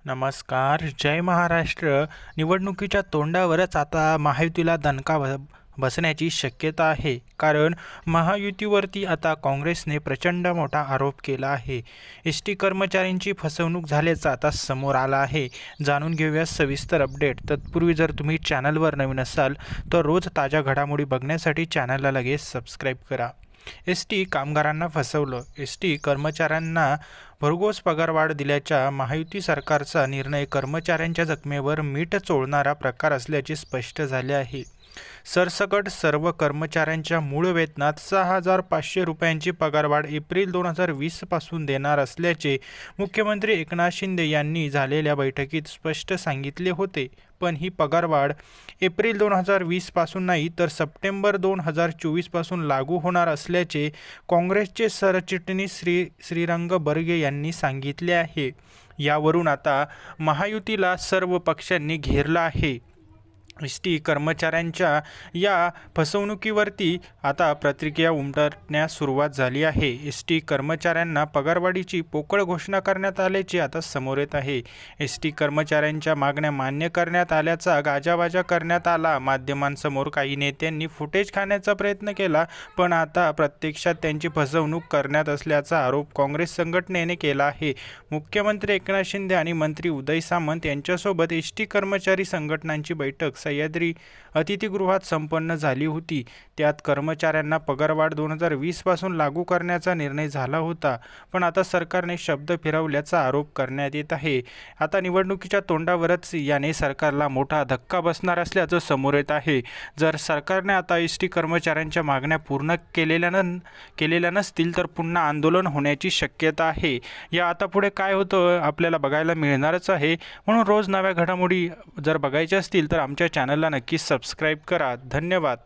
नमस्कार. जय महाराष्ट्र. निवडणुकीच्या तोंडावरच आता महायुतीला दणका बसण्याची शक्यता आहे. कारण महायुतीवरती आता काँग्रेसने प्रचंड मोठा आरोप केला आहे. एस टी कर्मचाऱ्यांची फसवणूक झाल्याचं आता समोर आलं आहे. जाणून घेऊया सविस्तर अपडेट. तत्पूर्वी जर तुम्ही चॅनलवर नवीन असाल तर रोज ताज्या घडामोडी बघण्यासाठी चॅनलला लगेच सबस्क्राईब करा. एस टी कामगारांना फसवलं. एस टी कर्मचाऱ्यांना भरघोस पगारवाढ दिल्याच्या महायुती सरकारचा निर्णय कर्मचाऱ्यांच्या जखमेवर मीठ चोळणारा प्रकार असल्याचे स्पष्ट झाले आहे. सरसकट सर्व कर्मचाऱ्यांच्या मूळ वेतनात 6,500 रुपयांची पगारवाढ एप्रिल 2020 पासून देणार असल्याचे मुख्यमंत्री एकनाथ शिंदे यांनी झालेल्या बैठकीत स्पष्ट सांगितले होते. पण ही पगारवाढ एप्रिल 2020 पासून नाही तर सप्टेंबर 2024 पासून लागू होणार असल्याचे काँग्रेसचे सरचिटणीस श्रीरंग बर्गे यांनी सांगितले आहे. यावरून आता महायुतीला सर्व पक्षांनी घेरलं आहे. एस टी कर्मचाऱ्यांच्या या फसवणुकीवरती आता प्रतिक्रिया उमटण्यास सुरुवात झाली आहे. एस टी कर्मचाऱ्यांना पगारवाढीची पोकळ घोषणा करण्यात आल्याचे आता समोर येत आहे. एस टी कर्मचाऱ्यांच्या मागण्या मान्य करण्यात आल्याचा गाजावाजा करण्यात आला. माध्यमांसमोर काही नेत्यांनी फुटेज खाण्याचा प्रयत्न केला, पण आता प्रत्यक्षात त्यांची फसवणूक करण्यात असल्याचा आरोप काँग्रेस संघटनेने केला आहे. मुख्यमंत्री एकनाथ शिंदे आणि मंत्री उदय सामंत यांच्यासोबत एस टी कर्मचारी संघटनांची बैठक सह्याद्री अतिथीगृहात संपन्न झाली होती. त्यात कर्मचाऱ्यांना पगारवाढ 2020 पासून लागू करण्याचा निर्णय झाला होता. पण आता सरकारने शब्द फिरवल्याचा आरोप करण्यात येत आहे. आता निवडणुकीच्या तोंडावरच याने सरकारला मोठा धक्का बसणार असल्याचं समोर येत आहे. जर सरकारने आता एस टी कर्मचाऱ्यांच्या मागण्या पूर्ण केलेल्या नसतील तर पुन्हा आंदोलन होण्याची शक्यता आहे. या आता पुढे काय होतं आपल्याला बघायला मिळणारच आहे. म्हणून रोज नव्या घडामोडी जर बघायच्या असतील तर आमच्या चॅनलला नक्की सबस्क्राईब करा. धन्यवाद.